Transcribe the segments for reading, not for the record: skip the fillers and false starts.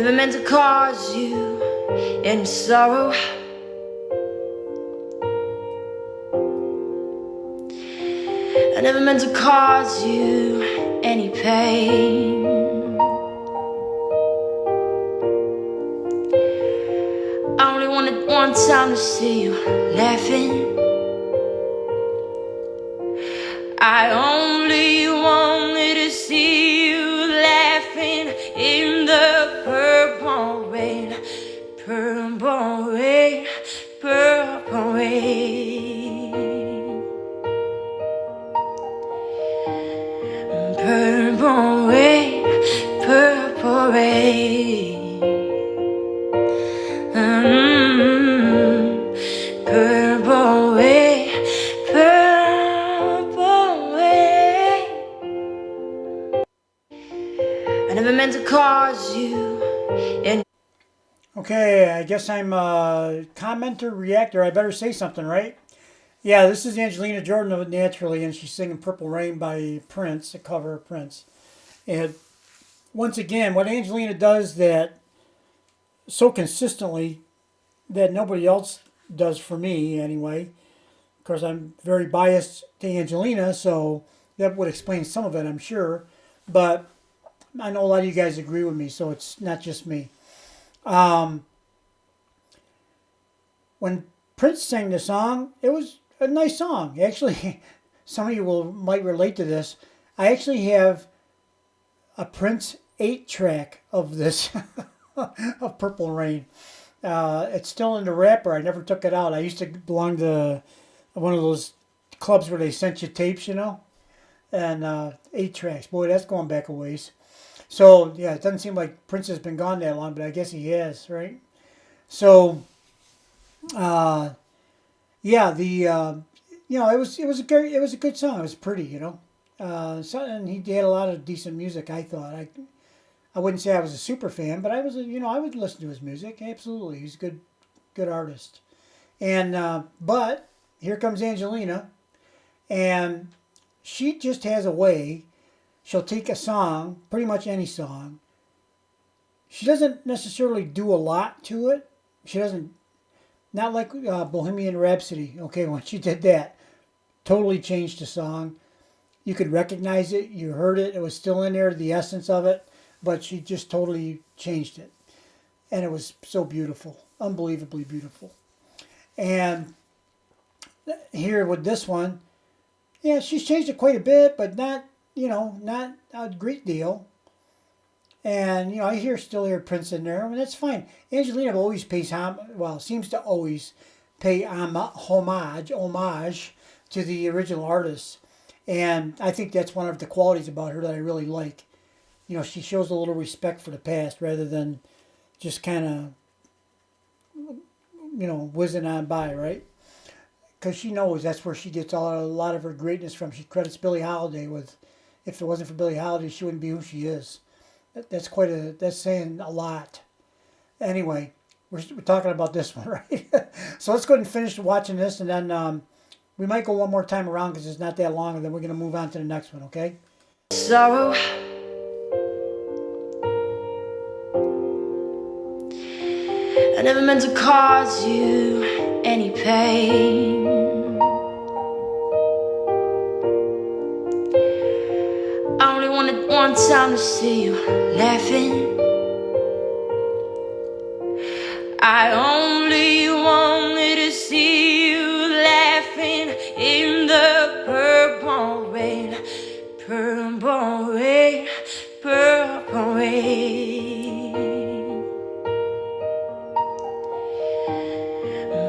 never meant to cause you any sorrow. I never meant to cause you any pain. I only wanted one time to see you laughing. I only wanted to see you laughing in the purple rain, purple rain, purple rain, purple rain, purple rain. Purple rain, purple rain. I never meant to cause you any. Okay, I guess I'm a commenter, reactor. I better say something, right? Yeah, this is Angelina Jordan of Naturally, and she's singing Purple Rain by Prince, a cover of Prince. And once again, what Angelina does that so consistently that nobody else does for me anyway. Of course, I'm very biased to Angelina, so that would explain some of it, I'm sure. But I know a lot of you guys agree with me, so it's not just me. When Prince sang the song, it was a nice song. Actually, some of you might relate to this. I actually have a Prince 8-track of this, of Purple Rain. It's still in the wrapper. I never took it out. I used to belong to one of those clubs where they sent you tapes, you know, and 8-tracks. Boy, that's going back a ways. So yeah, it doesn't seem like Prince has been gone that long, but I guess he has, right? So, yeah, you know, it was a good song. It was pretty, you know. And he had a lot of decent music. I thought. I wouldn't say I was a super fan, but I was, you know, I would listen to his music. Absolutely, he's a good artist. And but here comes Angelina, and she just has a way. She'll take a song, pretty much any song. She doesn't necessarily do a lot to it. She doesn't, not like Bohemian Rhapsody. Okay, when she did that, totally changed the song. You could recognize it. You heard it. It was still in there, the essence of it. But she just totally changed it. And it was so beautiful. Unbelievably beautiful. And here with this one, yeah, she's changed it quite a bit, but not, you know, not a great deal. And, you know, I still hear Prince in there. I mean, that's fine. Angelina always seems to always pay homage to the original artist. And I think that's one of the qualities about her that I really like. You know, she shows a little respect for the past rather than just kind of, you know, whizzing on by, right? Because she knows that's where she gets a lot of her greatness from. She credits Billie Holiday with, if it wasn't for Billie Holiday, she wouldn't be who she is. That's saying a lot. Anyway, we're talking about this one, right? So let's go ahead and finish watching this, and then we might go one more time around because it's not that long, and then we're going to move on to the next one, okay? Sorrow. I never meant to cause you any pain. I only wanted one time to see you laughing. I only wanted to see you laughing in the purple rain, purple rain, purple rain,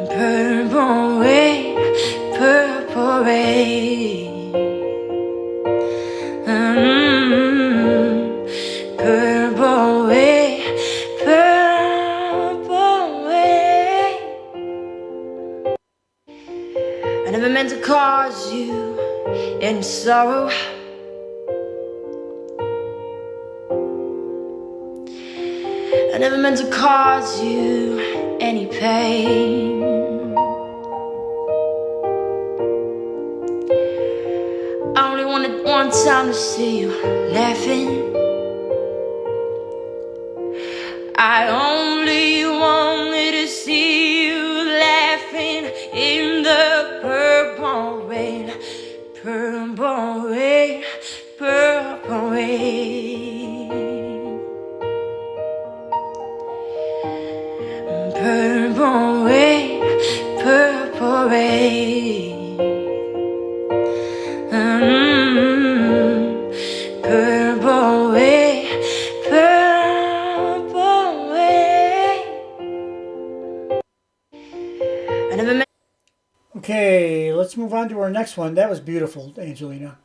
purple rain, purple rain. Purple rain, purple rain. I never meant to cause you any sorrow. I never meant to cause you any pain. I only wanted one time to see you laughing. I move on to our next one. That was beautiful, Angelina.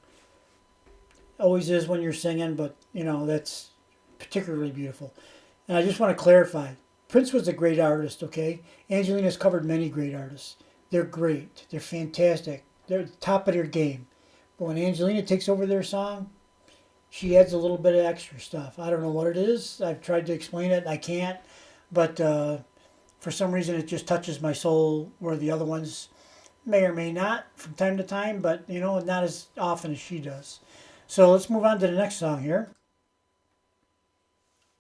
Always is when you're singing, but you know that's particularly beautiful. And I just want to clarify, Prince was a great artist, okay? Angelina's covered many great artists. They're great. They're fantastic. They're at the top of their game. But when Angelina takes over their song, she adds a little bit of extra stuff. I don't know what it is. I've tried to explain it and I can't. But for some reason it just touches my soul where the other ones may or may not from time to time. But, you know, not as often as she does. So let's move on to the next song here.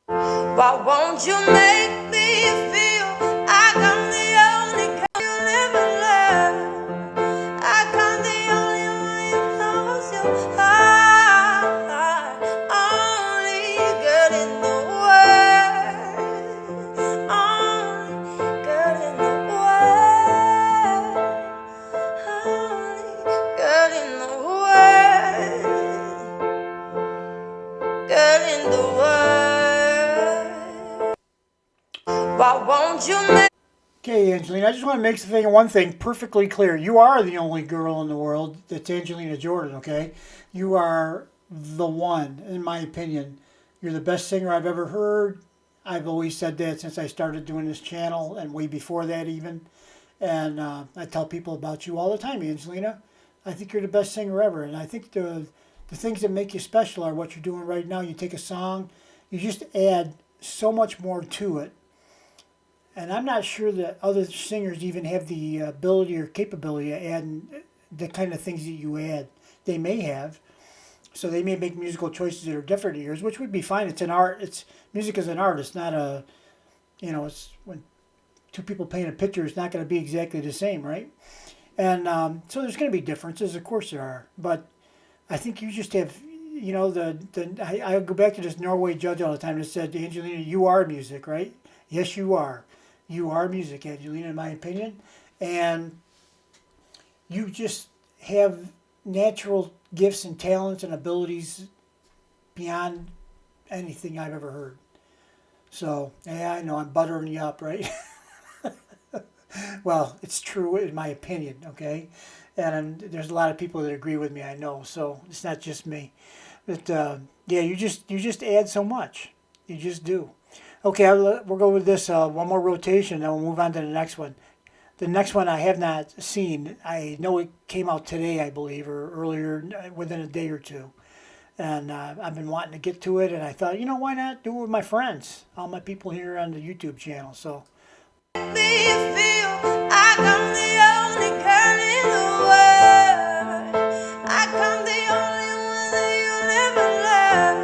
Why won't you make me feel like I'm the only girl you never love? Like I'm the only one you close your heart. Only girl in the world. Only girl in the world. Only girl in the world. Girl in the world. Why won't you make... Okay, Angelina, I just want to make one thing perfectly clear. You are the only girl in the world that's Angelina Jordan, okay? You are the one, in my opinion. You're the best singer I've ever heard. I've always said that since I started doing this channel and way before that even. And I tell people about you all the time, Angelina. I think you're the best singer ever. And I think the things that make you special are what you're doing right now. You take a song, you just add so much more to it. And I'm not sure that other singers even have the ability or capability of adding the kind of things that you add. They may have. So they may make musical choices that are different to yours, which would be fine. It's an art. Music is an art. It's not a, you know, it's when two people paint a picture, it's not going to be exactly the same, right? And so there's going to be differences. Of course there are. But I think you just have, you know, I go back to this Norway judge all the time that said, Angelina, you are music, right? Yes, you are. You are music, Angelina, in my opinion. And you just have natural gifts and talents and abilities beyond anything I've ever heard. So, yeah, I know I'm buttering you up, right? Well, it's true in my opinion, okay? And there's a lot of people that agree with me, I know. So it's not just me. But, yeah, you just add so much. You just do. Okay, we'll go with this one more rotation, then we'll move on to the next one. The next one I have not seen. I know it came out today, I believe, or earlier, within a day or two. And I've been wanting to get to it, and I thought, you know, why not do it with my friends, all my people here on the YouTube channel. So. Me feel like I'm the only girl in the world. Like I'm the only one that you never love.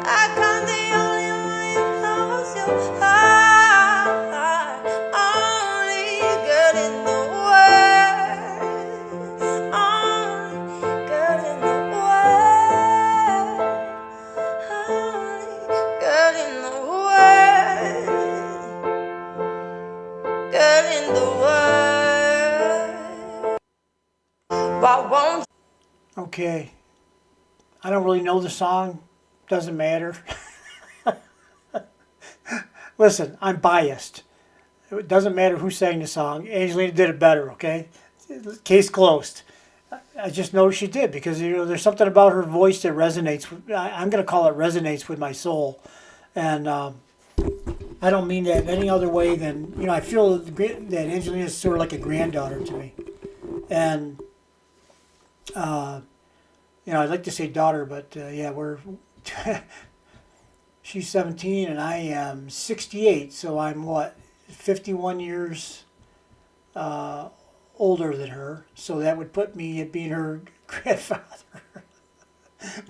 Like I'm the only one you close your heart. Only girl in the world. Only girl in the world. Only girl in the world. Girl in the world. Why won't... Okay. I don't really know the song. Doesn't matter. Listen, I'm biased. It doesn't matter who sang the song. Angelina did it better, okay? Case closed. I just know she did because, you know, there's something about her voice that resonates. I'm going to call it resonates with my soul. And I don't mean that in any other way than, you know, I feel that Angelina is sort of like a granddaughter to me. And, you know, I'd like to say daughter, but yeah, she's 17 and I am 68, so I'm what, 51 years older than her. So that would put me at being her grandfather,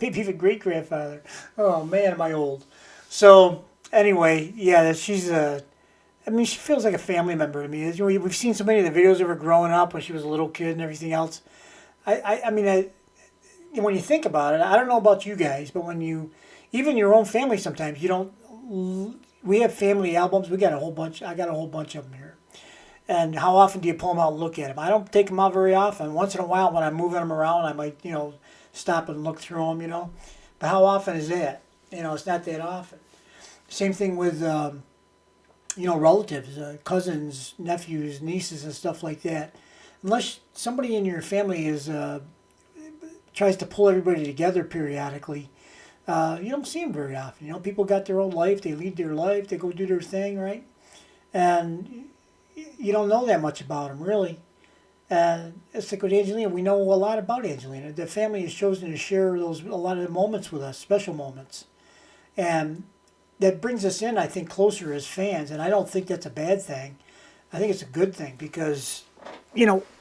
maybe even great grandfather. Oh man, am I old. So anyway, yeah, she's I mean, she feels like a family member to me. You know, we've seen so many of the videos of her growing up when she was a little kid and everything else. I mean, when you think about it, I don't know about you guys, but when you, even your own family sometimes, you don't, we have family albums. We got a whole bunch. I got a whole bunch of them here. And how often do you pull them out and look at them? I don't take them out very often. Once in a while when I'm moving them around, I might, you know, stop and look through them, you know. But how often is that? You know, it's not that often. Same thing with, you know, relatives, cousins, nephews, nieces, and stuff like that. unless somebody in your family is tries to pull everybody together periodically, you don't see them very often. You know, people got their own life. They lead their life. They go do their thing, right? And you don't know that much about them, really. And it's like with Angelina, we know a lot about Angelina. The family has chosen to share a lot of the moments with us, special moments, and that brings us in, I think, closer as fans. And I don't think that's a bad thing. I think it's a good thing because,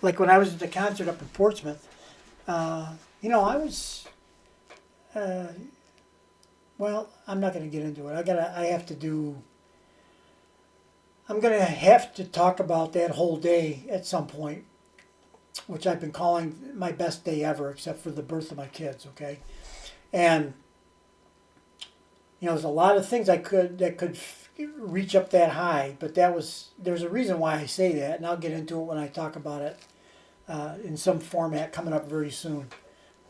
like when I was at the concert up in Portsmouth, I was, uh, well, I'm not going to get into it. I'm going to have to talk about that whole day at some point, which I've been calling my best day ever, except for the birth of my kids. Okay, and there's a lot of things that could reach up that high, but there's a reason why I say that, and I'll get into it when I talk about it in some format coming up very soon.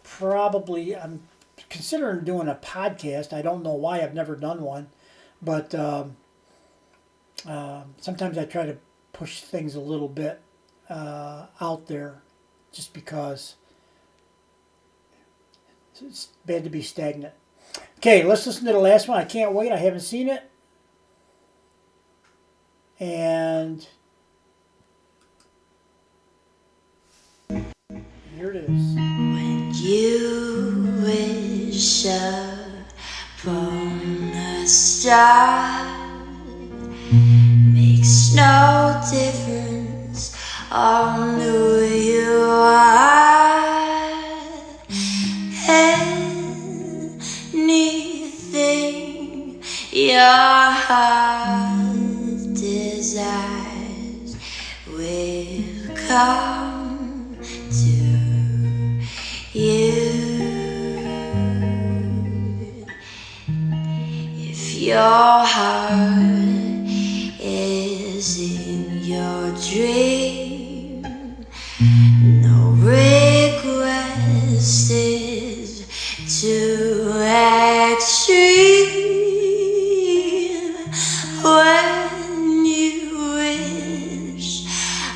Probably, I'm considering doing a podcast. I don't know why, I've never done one, but sometimes I try to push things a little bit out there, just because it's bad to be stagnant. Okay, let's listen to the last one. I can't wait. I haven't seen it. And here it is. When you wish upon a star, makes no difference on who you are. Anything your heart desires will come to you. If your heart is in your dream, no request is too extreme. When you wish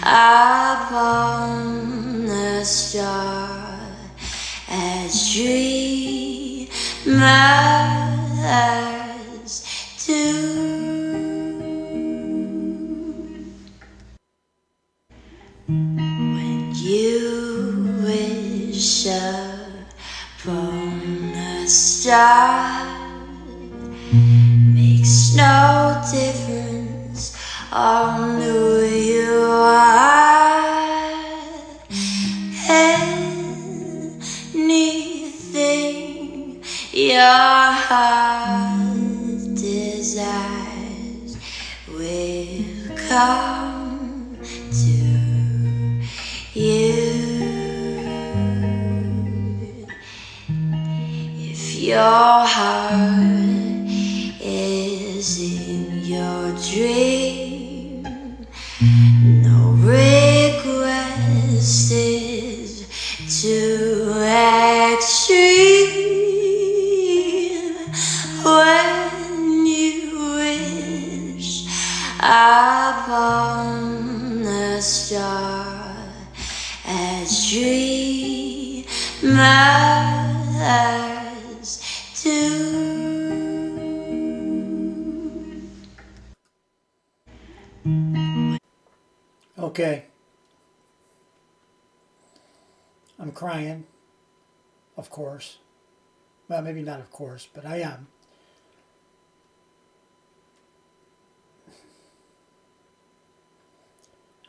upon a star, as dreamers do. When you wish upon a star, makes no difference on who you are. Anything your heart desires will come to you. If your heart is in your dream, no request is too extreme. When you wish upon a star, as dreamers do. Okay, I'm crying, of course. Well, maybe not of course, but I am.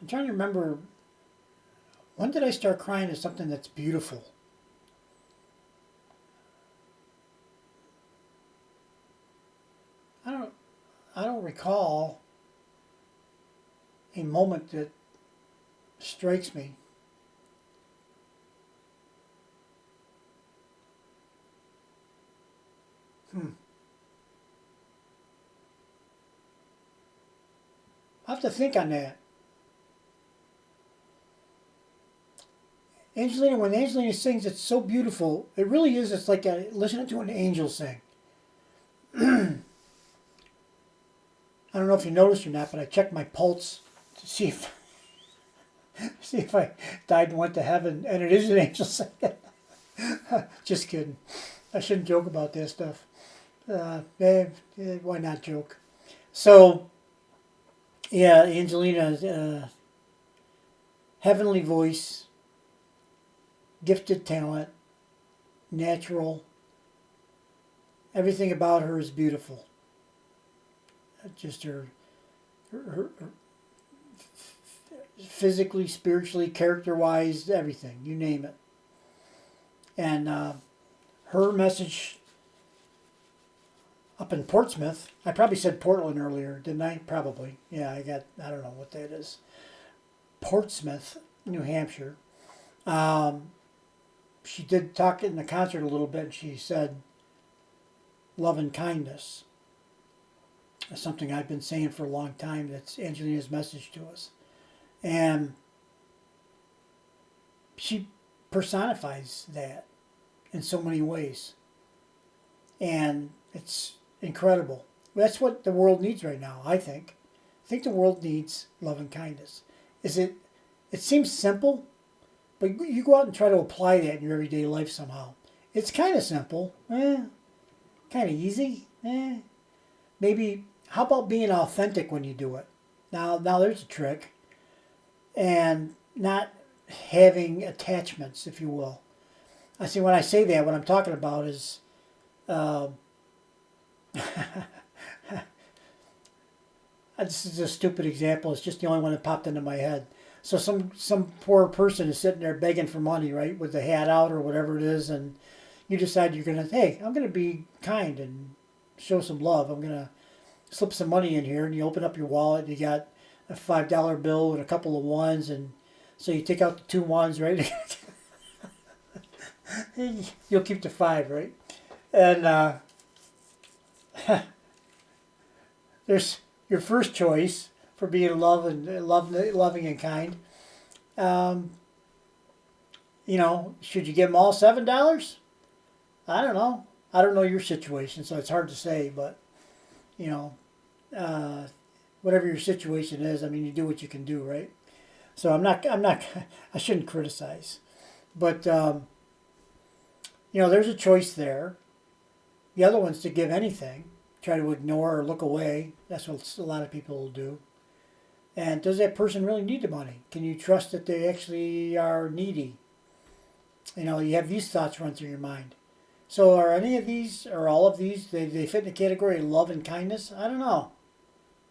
I'm trying to remember, when did I start crying at something that's beautiful? I don't I don't recall a moment that strikes me. I'll have to think on that. Angelina, when Angelina sings, it's so beautiful. It really is. It's like listening to an angel sing. I don't know if you noticed or not, but I checked my pulse to see if See if I died and went to heaven, and it is an angel singing. Just kidding. I shouldn't joke about that stuff. Why not joke? So, yeah, Angelina, heavenly voice, gifted talent, natural. Everything about her is beautiful. Just her physically, spiritually, character-wise, everything. You name it. And her message up in Portsmouth, I probably said Portland earlier, didn't I? Probably. Yeah, I don't know what that is. Portsmouth, New Hampshire. She did talk in the concert a little bit. She said, love and kindness. That's something I've been saying for a long time. That's Angelina's message to us. And she personifies that in so many ways. And it's incredible. That's what the world needs right now, I think. I think the world needs love and kindness. It seems simple, but you go out and try to apply that in your everyday life somehow. It's kind of simple. Kind of easy. Maybe, how about being authentic when you do it? Now there's a trick. And not having attachments, if you will. I see, when I say that, what I'm talking about is this is a stupid example. It's just the only one that popped into my head. So some poor person is sitting there begging for money, right, with the hat out or whatever it is, and you decide you're going to, hey, I'm going to be kind and show some love. I'm going to slip some money in here, and you open up your wallet, you got a $5 bill and a couple of ones, and so you take out the 2 ones, right? You'll keep the 5, right? And there's your first choice for being loving and kind. Should you give them all $7? I don't know. I don't know your situation, so it's hard to say. But whatever your situation is, I mean, you do what you can do, right? So I shouldn't criticize, but there's a choice there. The other one's to give anything, try to ignore or look away. That's what a lot of people will do. And does that person really need the money? Can you trust that they actually are needy? You have these thoughts run through your mind. So are any of these, or all of these, they fit in the category of love and kindness? I don't know.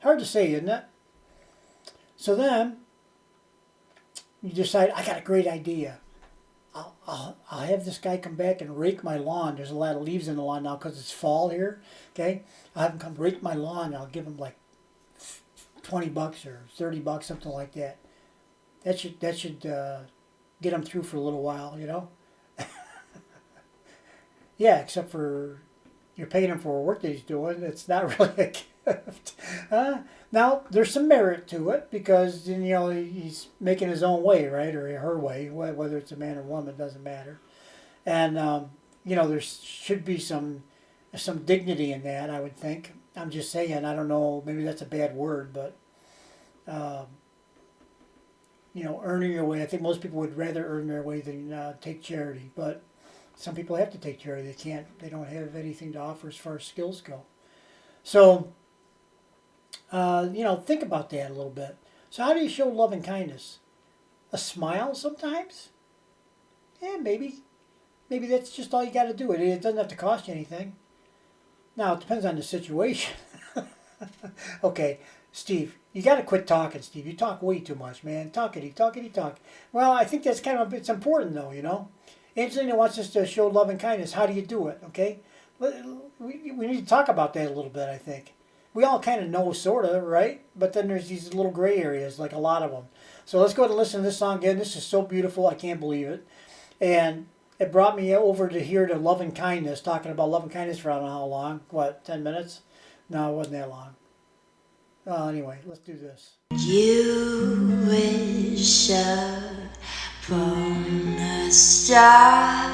Hard to say, isn't it? So then, you decide, I got a great idea. I'll have this guy come back and rake my lawn. There's a lot of leaves in the lawn now because it's fall here. Okay, I'll have him come rake my lawn. I'll give him like $20 or $30, something like that. That should get him through for a little while, Yeah, except for you're paying him for work that he's doing. It's not really a gift. Now, there's some merit to it because, he's making his own way, right? Or her way, whether it's a man or woman, doesn't matter. And, there should be some dignity in that, I would think. I'm just saying, I don't know, maybe that's a bad word, but, earning your way. I think most people would rather earn their way than take charity. But some people have to take charity. They don't have anything to offer as far as skills go. So, think about that a little bit. So how do you show love and kindness? A smile sometimes? Yeah, maybe. Maybe that's just all you got to do. It doesn't have to cost you anything. Now, it depends on the situation. Okay, Steve, you got to quit talking, Steve. You talk way too much, man. Talkity. Well, I think that's it's important, though, Angelina wants us to show love and kindness. How do you do it, okay? We need to talk about that a little bit, I think. We all kind of know, sort of, right? But then there's these little gray areas, like a lot of them. So let's go ahead and listen to this song again. This is so beautiful, I can't believe it. And it brought me over to here to love and kindness, talking about love and kindness for I don't know how long. What, 10 minutes? No, it wasn't that long. Anyway, let's do this. You wish upon a star,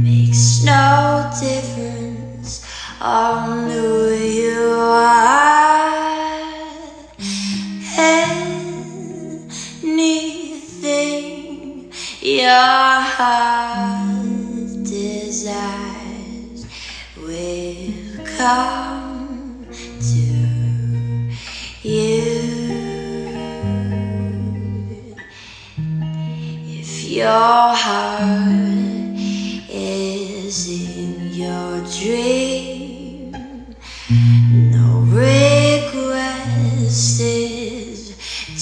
makes no difference on who you are, and heart desires will come to you. If your heart is in your dream, no request is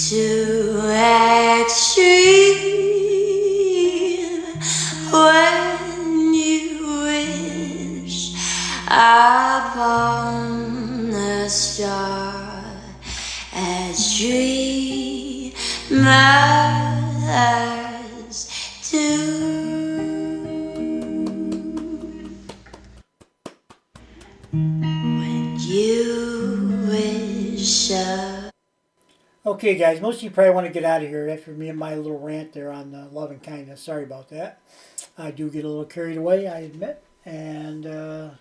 too extreme. When you wish upon a star, as dreamers do. When you wish Okay, guys, most of you probably want to get out of here after me and my little rant there on love and kindness. Sorry about that. I do get a little carried away, I admit, and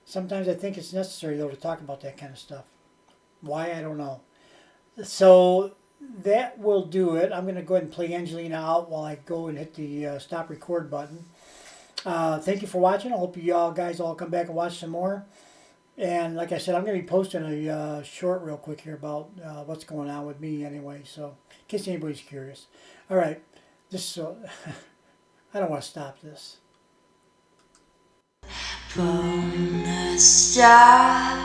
sometimes I think it's necessary, though, to talk about that kind of stuff. Why, I don't know. So that will do it. I'm going to go ahead and play Angelina out while I go and hit the stop record button. Thank you for watching. I hope you all guys all come back and watch some more. And like I said, I'm going to be posting a short real quick here about what's going on with me anyway, so in case anybody's curious. All right, this I don't want to stop this. from a star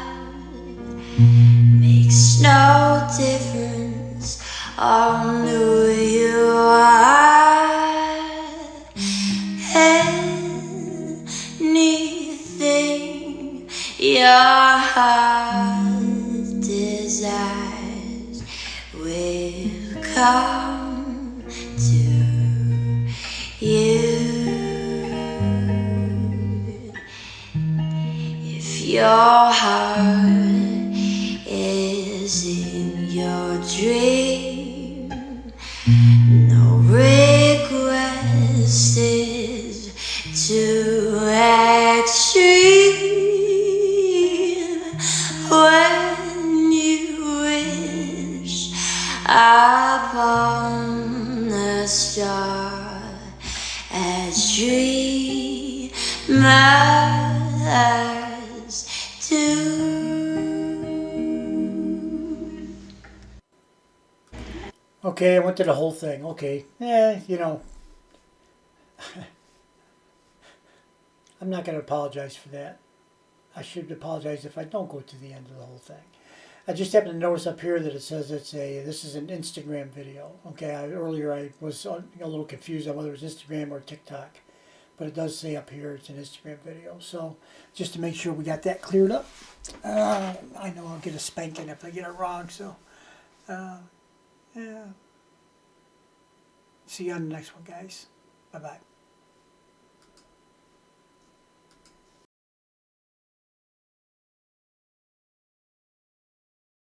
makes no difference on who you are. Anything your heart desires will come to you. If your heart is in your dream, no request is too extreme. When you wish upon a star, as dreamers do. Okay, I went to the whole thing. Okay, you know, I'm not going to apologize for that. I should apologize if I don't go to the end of the whole thing. I just happened to notice up here that it says this is an Instagram video. Okay, earlier I was a little confused on whether it was Instagram or TikTok, but it does say up here it's an Instagram video. So just to make sure we got that cleared up, I know I'll get a spanking if I get it wrong. So yeah, see you on the next one, guys. Bye bye.